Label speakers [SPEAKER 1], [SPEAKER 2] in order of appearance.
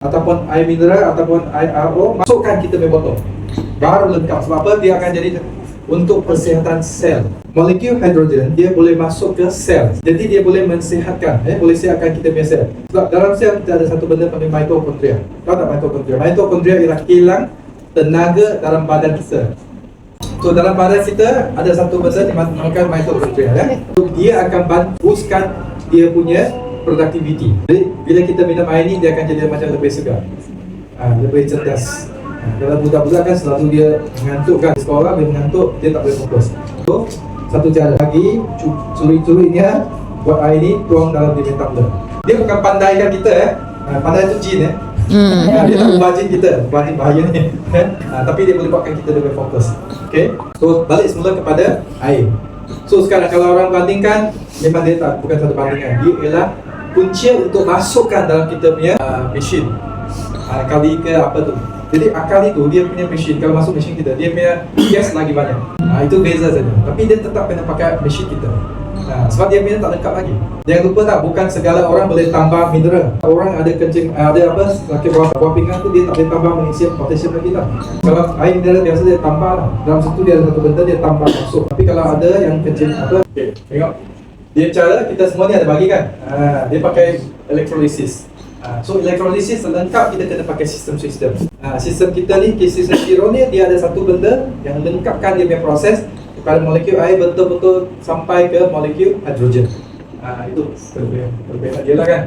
[SPEAKER 1] ataupun air mineral ataupun air RO, masukkan kita punya botol. Baru lengkap. Sebab apa? Dia akan jadi untuk kesihatan sel. Molekul hidrogen dia boleh masuk ke sel. Jadi dia boleh mensihatkan, boleh sihatkan kita punya sel. Sebab dalam sel kita ada satu benda panggil mitokondria. Tahu tak mitokondria? Mitokondria ialah kilang tenaga dalam badan kita. So dalam badan kita ada satu benda dinamakan mitokondria, So, dia akan boostkan dia punya productivity. Jadi bila kita minum air ni dia akan jadi macam lebih segar, lebih cerdas. Kalau budak-budak kan selalu dia mengantuk kan, sekolah dia mengantuk, dia tak boleh fokus. So satu cara lagi, curi-curinya buat air ni tuang dalam dia tumbler. Dia bukan pandaikan kita pandai tu jin dia tak membajin kita, bahaya ni tapi dia boleh buatkan kita lebih fokus. Okay, so balik semula kepada air. So sekarang kalau orang bandingkan, memang dia tak, bukan satu bandingan, dia ialah punca untuk masukkan dalam kita punya mesin kali ke apa tu. Jadi akal itu dia punya mesin, kalau masuk mesin kita dia punya gas lagi banyak. Itu beza saja. Tapi dia tetap kena pakai mesin kita. Sebab dia punya tak lengkap lagi. Jangan lupa tak, bukan segala orang boleh tambah mineral. Orang ada kencing, ada apa, sakit buah pinggang tu dia tak boleh tambah magnesium, potassium lagi tak. Kalau air mineral biasa dia tambah lah. Dalam situ dia ada satu benda dia tambah masuk. Tapi kalau ada yang kencing apa, tengok. Dia cara kita semua ni ada bagi kan. Dia pakai electrolysis. So electrolysis lengkap kita kena pakai sistem-sistem. Sistem kita ni, sistem Kiro ni dia ada satu benda yang lengkapkan dia punya proses daripada molekul air betul-betul sampai ke molekul hidrogen. Itu perbezaan dia lah kan.